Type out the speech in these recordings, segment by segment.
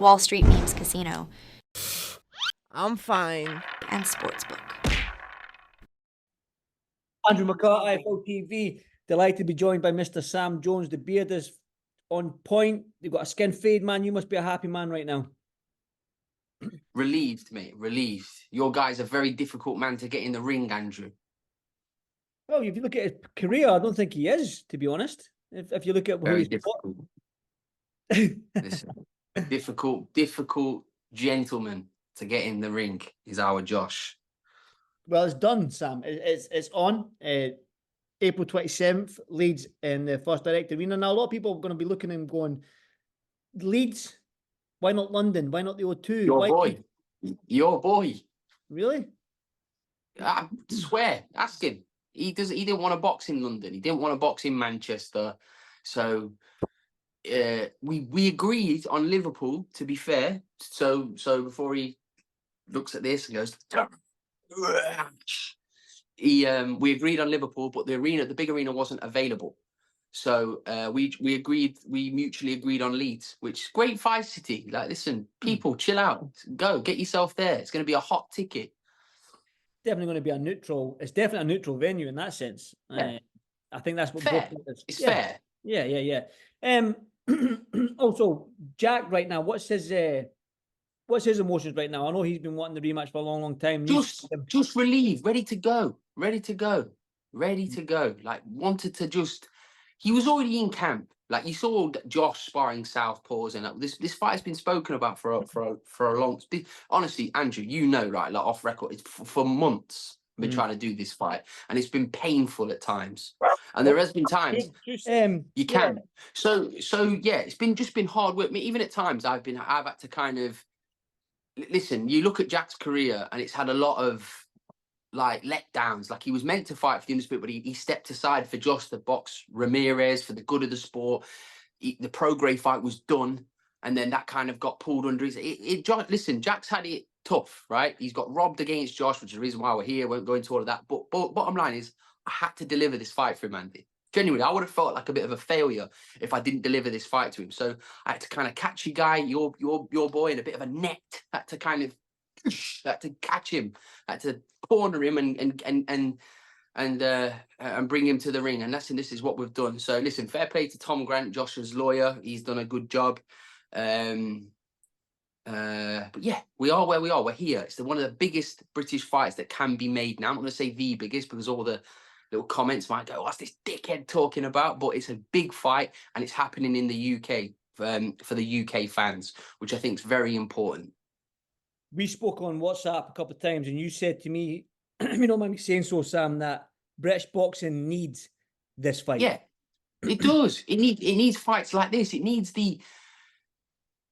Wall Street Memes Casino, I'm fine. and Sportsbook. Andrew McCart, iFLTV. Delighted to be joined by Mr. Sam Jones. The beard is on point. You've got a skin fade, man. You must be a happy man right now. Relieved, mate. Relieved. Your guy's a very difficult man to get in the ring, Andrew. Well, if you look at his career, I don't think he is, to be honest. If you look at who Very he's difficult. Listen, difficult gentleman to get in the ring is our Josh. Well, it's done, Sam. It's on. April 27th, Leeds in the First Direct Arena. Now, a lot of people are going to be looking and going, Leeds? Why not London? Why not the O2? Your Why boy. Your boy. Really? I swear. Ask him. He didn't want to box in London. He didn't want to box in Manchester. So we agreed on Liverpool, to be fair. So before he looks at this and goes, we agreed on Liverpool, but the big arena wasn't available. So we mutually agreed on Leeds, which is great Five City. Like, listen, people, chill out, go get yourself there. It's going to be a hot ticket. Definitely going to be a neutral. It's definitely a neutral venue in that sense. Yeah. I think that's what Fair. It's fair. Yeah. Also, Jack, right now, what's his emotions right now? I know he's been wanting the rematch for a long time. Just relieved, ready to go. Like, wanted to just. He was already in camp. Like, you saw Josh sparring southpaws, and this fight's been spoken about for a long. Honestly, Andrew, you know, right? Like, off record, it's for months. I've been trying to do this fight, and it's been painful at times. And there has been times you can. So yeah, it's been hard work. Even at times, I've had to kind of listen. You look at Jack's career, and it's had a lot of like letdowns. Like, he was meant to fight for the Undisputed, but he stepped aside for Josh to box Ramirez for the good of the sport. The Prograis fight was done, and then that kind of got pulled under his. Listen, Jack's had it tough, right? He's got robbed against Josh, which is the reason why we're here. Won't go into all of that. But bottom line is, I had to deliver this fight for him, Andy. Genuinely, I would have felt like a bit of a failure if I didn't deliver this fight to him. So I had to kind of catch your guy, your boy, in a bit of a net. I had to kind of to catch him, had to corner him and bring him to the ring. And this is what we've done. So listen, fair play to Tom Grant, Josh's lawyer. He's done a good job. But yeah, we are where we are. We're here. It's one of the biggest British fights that can be made now. I'm not going to say the biggest, because all the little comments might go, what's this dickhead talking about? But it's a big fight, and it's happening in the UK for the UK fans, which I think is very important. We spoke on WhatsApp a couple of times, and you said to me, you don't mind me saying so, Sam, that British boxing needs this fight. Yeah, it does. It needs fights like this. It needs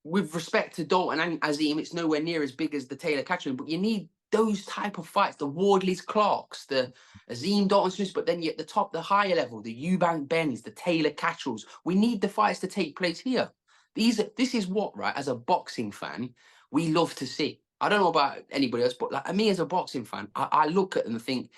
with respect to Dalton and Azim, it's nowhere near as big as the Taylor Catterall, but you need those type of fights, the Wardleys Clarks, the Azim Dalton Smiths, but then at the top, the higher level, the Eubank Bens, the Taylor Catteralls. We need the fights to take place here. This is what, right, as a boxing fan, we love to see. I don't know about anybody else, but like me as a boxing fan, I look at them and think,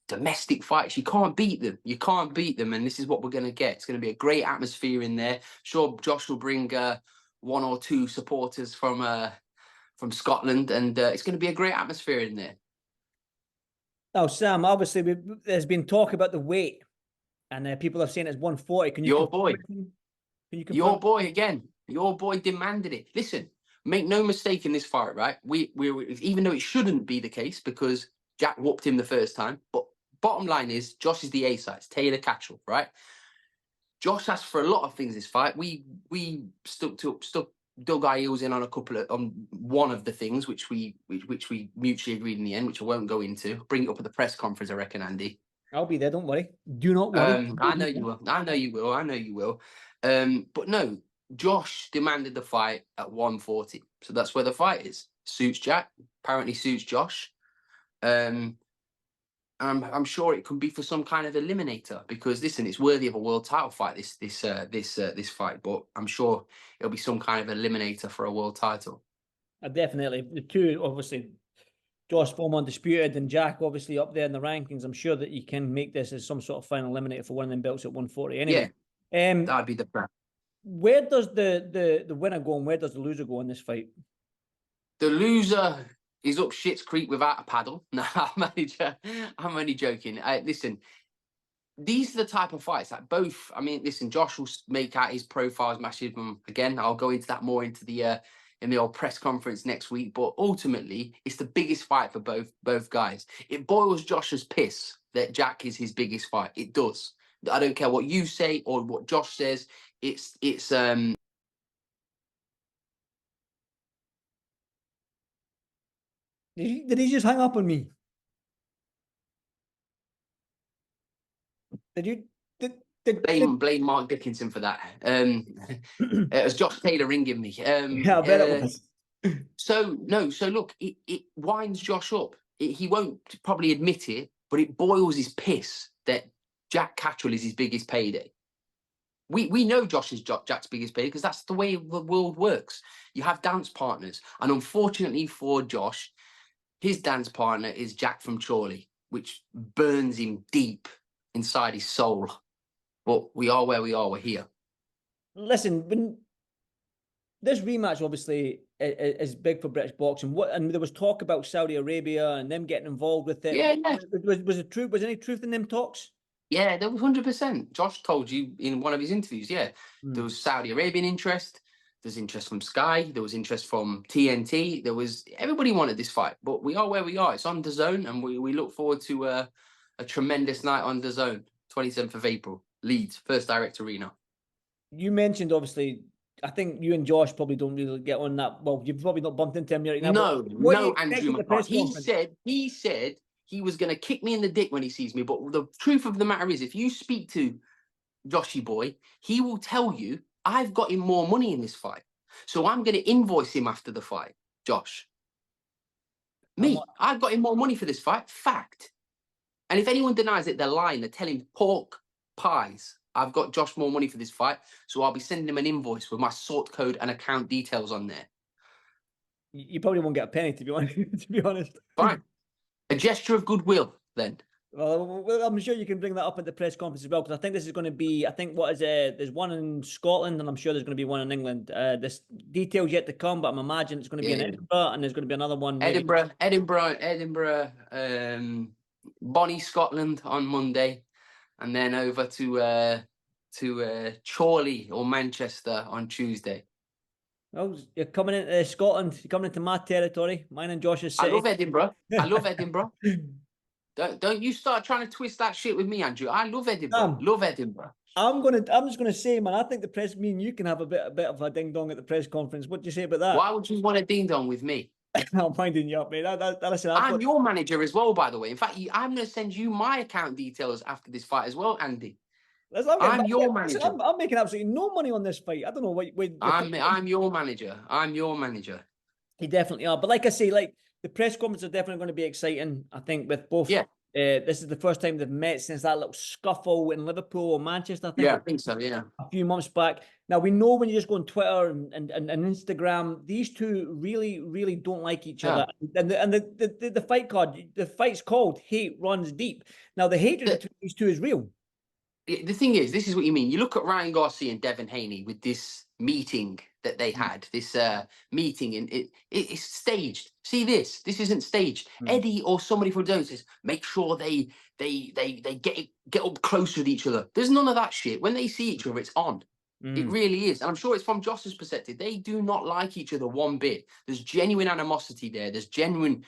domestic fights, you can't beat them. You can't beat them, and this is what we're going to get. It's going to be a great atmosphere in there. Sure, Josh will bring one or two supporters from Scotland, and it's going to be a great atmosphere in there. Now, Sam, obviously, there's been talk about the weight, and people are saying it's 140. Can you? Your boy. Can you confirm? Your boy again. Your boy demanded it. Listen. Make no mistake in this fight, right? We even though it shouldn't be the case, because Jack whooped him the first time, but bottom line is, Josh is the A-side. It's Taylor Catterall, right? Josh asked for a lot of things this fight. We dug our heels in on one of the things which we mutually agreed in the end, which I won't go into. Bring it up at the press conference, I reckon, Andy. I'll be there. Don't worry. Do not worry. I know you will. But no. Josh demanded the fight at 140. So that's where the fight is. Suits Jack, apparently suits Josh. I'm sure it could be for some kind of eliminator, because listen, it's worthy of a world title fight, this fight, but I'm sure it'll be some kind of eliminator for a world title. Definitely. The two, obviously, Josh former undisputed and Jack obviously up there in the rankings. I'm sure that you can make this as some sort of final eliminator for one of them belts at 140 anyway. Yeah, that'd be the plan. Where does the winner go and where does the loser go in this fight? The loser is up shit's creek without a paddle. No, I'm only joking. Listen, these are the type of fights that both. I mean, listen, Josh will make out his profiles massive. Again, I'll go into that more into the in the old press conference next week. But ultimately, it's the biggest fight for both guys. It boils Josh's piss that Jack is his biggest fight. It does. I don't care what you say or what Josh says. It's Did he just hang up on me? Did you blame Mark Dickinson for that. It was Josh Taylor ringing me. Yeah, I bet it was. So look, it winds Josh up. He won't probably admit it, but it boils his piss that Jack Catterall is his biggest payday. We know Josh is Jack's biggest payday because that's the way the world works. You have dance partners, and unfortunately for Josh, his dance partner is Jack from Chorley, which burns him deep inside his soul. But we are where we are. We're here. Listen, when this rematch obviously is big for British boxing, and there was talk about Saudi Arabia and them getting involved with it. Yeah. Was it true? Was any truth in them talks? Yeah, there was 100%. Josh told you in one of his interviews. Yeah, there was Saudi Arabian interest. There's interest from Sky. There was interest from TNT. Everybody wanted this fight, but we are where we are. It's on DAZN, and we look forward to a tremendous night on DAZN, 27th of April, Leeds, First Direct Arena. You mentioned obviously. I think you and Josh probably don't really get on that. Well, you've probably not bumped into him right now. No, Andrew McCart. He said he was going to kick me in the dick when he sees me. But the truth of the matter is, if you speak to Joshy boy, he will tell you, I've got him more money in this fight. So I'm going to invoice him after the fight, Josh. I've got him more money for this fight. Fact. And if anyone denies it, they're lying. They're telling pork pies. I've got Josh more money for this fight. So I'll be sending him an invoice with my sort code and account details on there. You probably won't get a penny, to be honest. Fine. A gesture of goodwill, then. Well, I'm sure you can bring that up at the press conference as well, because I think this is going to be, there's one in Scotland, and I'm sure there's going to be one in England. This details yet to come, but I'm imagining it's going to be in Edinburgh, and there's going to be another one. Edinburgh, Bonnie, Scotland on Monday, and then over to Chorley or Manchester on Tuesday. Well, you're coming into Scotland. You're coming into my territory, mine and Josh's city. I love Edinburgh. Don't you start trying to twist that shit with me, Andrew. I love Edinburgh. Love Edinburh. I'm just gonna say, man, I think the press, me and you can have a bit of a ding dong at the press conference. What do you say about that? Why would you want a ding dong with me? I'm winding you up, mate. Listen, I'm your manager as well, by the way. In fact, I'm going to send you my account details after this fight as well, Andy. I'm your manager. I'm making absolutely no money on this fight. I don't know what. I'm your manager. I'm your manager. You definitely are. But like I say, like the press conference are definitely going to be exciting. I think with both. Yeah. This is the first time they've met since that little scuffle in Liverpool or Manchester. I think so. Yeah. A few months back. Now we know when you just go on Twitter and Instagram, these two really, really don't like each other. And the fight card, the fight's called "Hate Runs Deep." Now the hatred between these two is real. The thing is, this is what you mean. You look at Ryan Garcia and Devin Haney with this meeting that they had, this meeting, and it's staged. See this isn't staged. Eddie or somebody from Jones says, make sure they get up close with each other. There's none of that shit. When they see each other, it's on. It really is. And I'm sure it's from Josh's perspective. They do not like each other one bit. There's genuine animosity there. There's genuine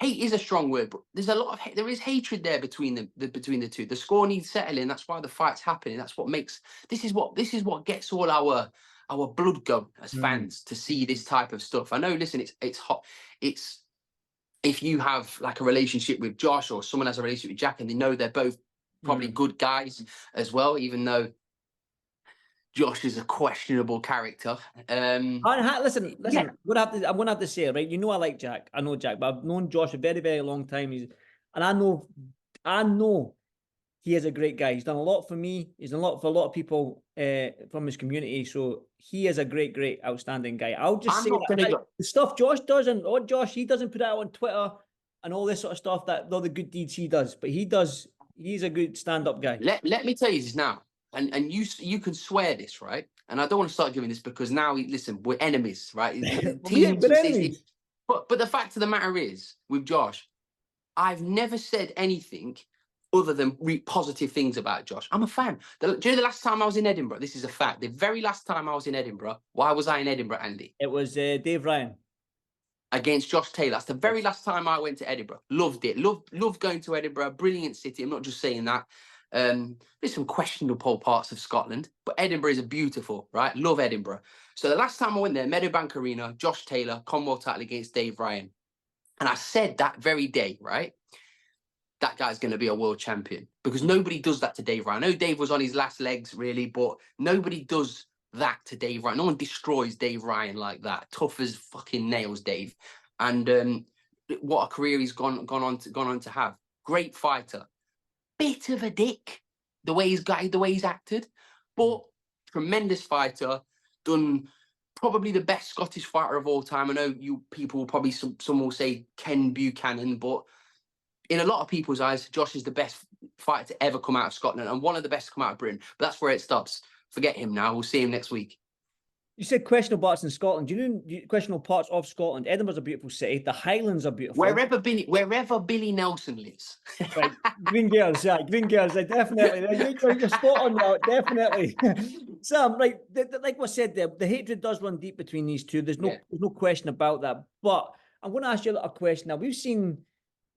hate is a strong word, but there's a lot of there is hatred there between the two. The score needs settling. That's why the fight's happening. That's what makes this is what gets all our blood going as fans to see this type of stuff. I know. Listen, it's hot. It's if you have like a relationship with Josh or someone has a relationship with Jack, and they know they're both probably good guys as well, even though Josh is a questionable character. Listen. Yeah. I'm gonna have to say, right? You know, I like Jack. I know Jack, but I've known Josh a very, very long time. And I know he is a great guy. He's done a lot for me. He's done a lot for a lot of people from his community. So he is a great, great, outstanding guy. I'll just say that the stuff Josh does, and Josh, he doesn't put it out on Twitter and all this sort of stuff, that all the good deeds he does, but he does. He's a good stand-up guy. Let me tell you this now. and you can swear this, right? And I don't want to start doing this because now, listen, we're enemies, right? We ain't been enemies. But the fact of the matter is, with Josh, I've never said anything other than positive things about Josh. I'm a fan. Do you know the last time I was in Edinburgh? This is a fact. The very last time I was in Edinburgh, why was I in Edinburgh, Andy? It was Dave Ryan. Against Josh Taylor. That's the very last time I went to Edinburgh. Loved it. Loved going to Edinburgh. Brilliant city. I'm not just saying that. There's some questionable parts of Scotland, but Edinburgh is beautiful, right? Love Edinburgh. So the last time I went there, Meadowbank Arena, Josh Taylor, Commonwealth title against Dave Ryan. And I said that very day, right? That guy's going to be a world champion because nobody does that to Dave Ryan. I know Dave was on his last legs, really, but nobody does that to Dave Ryan. No one destroys Dave Ryan like that. Tough as fucking nails, Dave. And what a career he's gone on to have. Great fighter. Bit of a dick, the way he's acted, but tremendous fighter. Done probably the best Scottish fighter of all time. I know you people will probably some will say Ken Buchanan, but in a lot of people's eyes, Josh is the best fighter to ever come out of Scotland and one of the best to come out of Britain. But that's where it stops. Forget him now. We'll see him next week. You said questionable parts in Scotland. Do you know questionable parts of Scotland? Edinburgh's a beautiful city. The Highlands are beautiful. Wherever Billy Nelson lives. Right. Green girls, yeah. Green girls, definitely. You're spot on now, definitely. Sam, right, like I said, the hatred does run deep between these two. There's no question about that. But I'm going to ask you a little question now. We've seen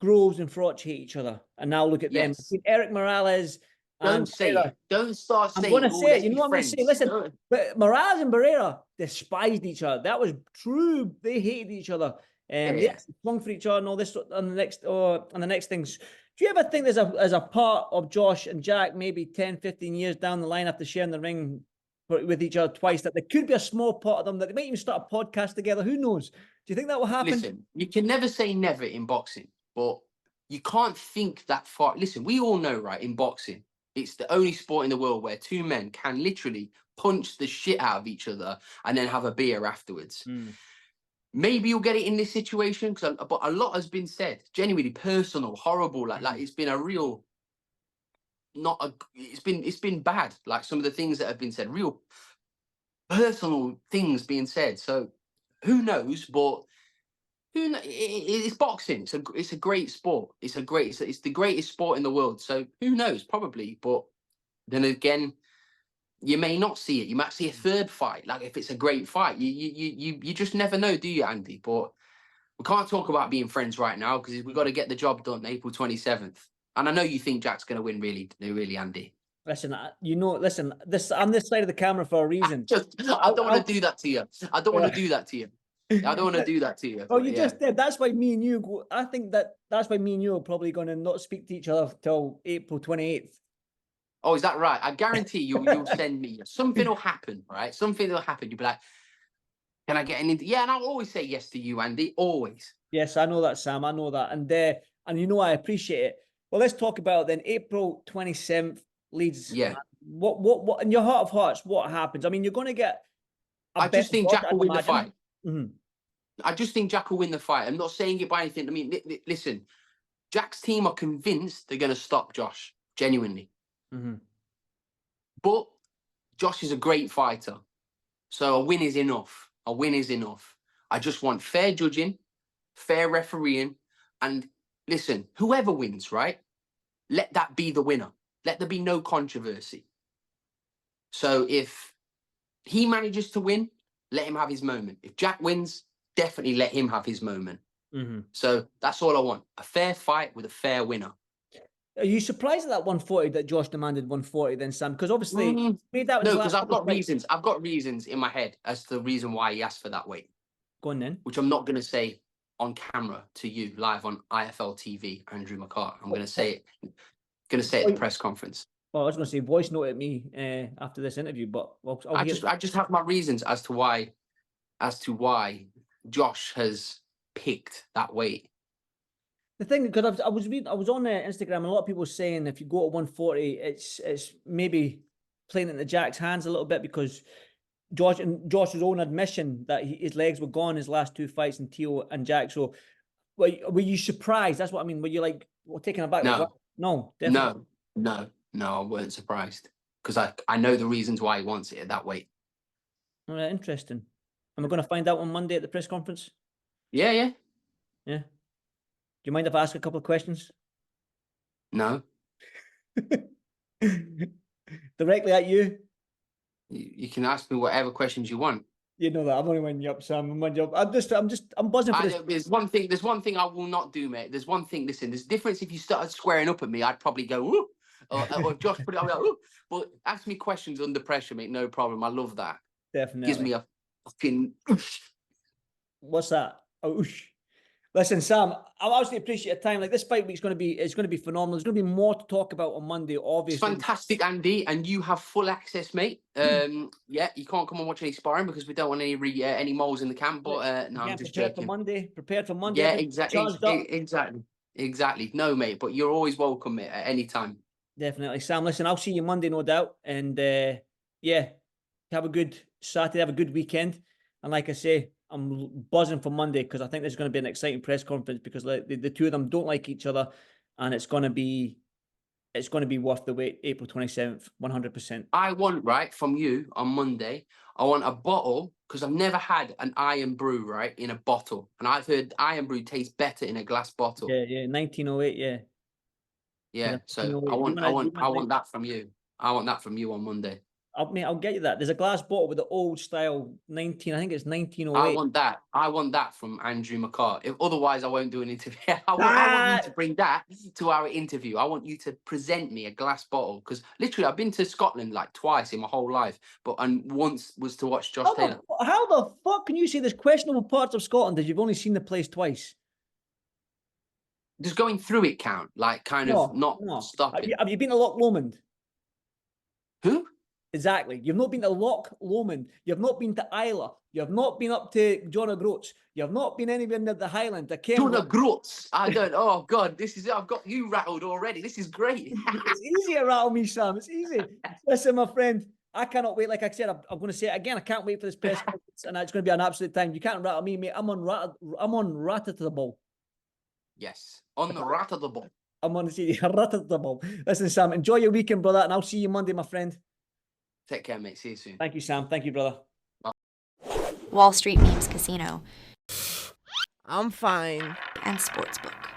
Groves and Froch hate each other, and now look at them. Eric Morales. Don't say it. Don't start saying. I'm going to say it. You know what I'm going to say? Listen, but Morales and Barrera despised each other. That was true. They hated each other. They swung for each other and all this on the next things. Do you ever think there's a part of Josh and Jack maybe 10, 15 years down the line after sharing the ring with each other twice that there could be a small part of them that they might even start a podcast together? Who knows? Do you think that will happen? Listen, you can never say never in boxing, but you can't think that far. Listen, we all know, right, in boxing, it's the only sport in the world where two men can literally punch the shit out of each other and then have a beer afterwards. Maybe you'll get it in this situation, but a lot has been said, genuinely personal, horrible. Like it's been a real, it's been bad. Like some of the things that have been said, real personal things being said. So who knows? But it's boxing. It's a great sport. It's the greatest sport in the world. So who knows? Probably. But then again, you may not see it. You might see a third fight. Like if it's a great fight, you just never know, do you, Andy? But we can't talk about being friends right now because we've got to get the job done April 27th. And I know you think Jack's going to win, really, Andy. Listen, I'm this side of the camera for a reason. I don't want to do that to you. I don't want to do that to you. I don't want to do that to you. Oh, you just did. That's why me and you go. I think that's why me and you are probably going to not speak to each other till April 28th. Oh, is that right? I guarantee you'll send me. Something will happen, right? Something will happen. You'll be like, can I get an interview? Yeah, and I'll always say yes to you, Andy. Always. Yes, I know that, Sam. I know that. And you know I appreciate it. Well, let's talk about then April 27th, Leeds. Yeah. What in your heart of hearts, what happens? I mean, you're going to get I just think Jack will win the fight. Mm-hmm. I just think Jack will win the fight. I'm not saying it by anything. I mean, listen, Jack's team are convinced they're going to stop Josh, genuinely. Mm-hmm. But Josh is a great fighter. So a win is enough. A win is enough. I just want fair judging, fair refereeing. And listen, whoever wins, right? Let that be the winner. Let there be no controversy. So if he manages to win, let him have his moment. If Jack wins, definitely let him have his moment. Mm-hmm. So that's all I want. A fair fight with a fair winner. Are you surprised at that 140 that Josh demanded 140 then, Sam? Because obviously, no, because I've got reasons. I've got reasons in my head as to the reason why he asked for that weight. Go on then. Which I'm not going to say on camera to you live on iFLTV, Andrew McCart. I'm going to say it. Going to say it at the press conference. Well, I was going to say voice note at me after this interview, but I just have my reasons as to why Josh has picked that weight. The thing, because I was on Instagram, and a lot of people were saying if you go to 140, it's maybe playing into Jack's hands a little bit because Josh's own admission that his legs were gone his last two fights in Teo and Jack. So were you surprised? That's what I mean. Were you like taken aback? No, no, definitely. No, I weren't surprised. because I know the reasons why he wants it at that weight. All right, interesting. And we're going to find out on Monday at the press conference? Yeah, yeah. Yeah. Do you mind if I ask a couple of questions? No, Directly at you? you can ask me whatever questions you want. You know that. I'm only winding you up, Sam. I'm winding you up. I'm buzzing for this. There's one thing I will not do, mate. There's one thing. Listen, there's a difference. If you started squaring up at me, I'd probably go, "Ooh," or if Josh put it, I'll be like, "Ooh." But ask me questions under pressure, mate. No problem. I love that. Definitely. Gives me a fucking. What's that? Oh, oosh. Listen, Sam, I obviously appreciate your time. Like, this fight week's going to be phenomenal. There's going to be more to talk about on Monday, It's obviously. fantastic, Andy, and you have full access, mate. Yeah, you can't come and watch any sparring because we don't want any moles in the camp. But no, I'm just joking. Prepared for Monday. Yeah, exactly. No, mate, but you're always welcome, mate, at any time. Definitely, Sam. Listen, I'll see you Monday, no doubt. And yeah, have a good Saturday, have a good weekend. And like I say, I'm buzzing for Monday because I think there's going to be an exciting press conference because the two of them don't like each other, and it's going to be worth the wait. April 27th, 100%. I want, right, from you on Monday, I want a bottle because I've never had an iron brew, right, in a bottle. And I've heard iron brew tastes better in a glass bottle. Yeah, 1908, yeah. Yeah, so I want that from you. I want that from you on Monday. I'll get you that. There's a glass bottle with the old style I think it's 1908. I want that from Andrew McCart. Otherwise, I won't do an interview. I want you to bring that to our interview. I want you to present me a glass bottle because literally I've been to Scotland like twice in my whole life, and once was to watch Josh Taylor. How the fuck can you say there's questionable parts of Scotland that you've only seen the place twice? Does going through it count? Like not stopping? Have you been to Loch Lomond? Who? Exactly. You've not been to Loch Lomond. You've not been to Isla. You have not been up to John O'Groats. You have not been anywhere near the Highland. John O'Groats. I don't. Oh God, I've got you rattled already. This is great. It's easy to rattle me, Sam. It's easy. Listen, my friend, I cannot wait. Like I said, I'm going to say it again. I can't wait for this press conference, and it's going to be an absolute time. You can't rattle me, mate. I'm on Ratatable. Yes, on the Ratatable. I'm on the Ratatable. Listen, Sam, enjoy your weekend, brother, and I'll see you Monday, my friend. Take care, mate. See you soon. Thank you, Sam. Thank you, brother. Wall Street Memes Casino I'm fine. and Sportsbook.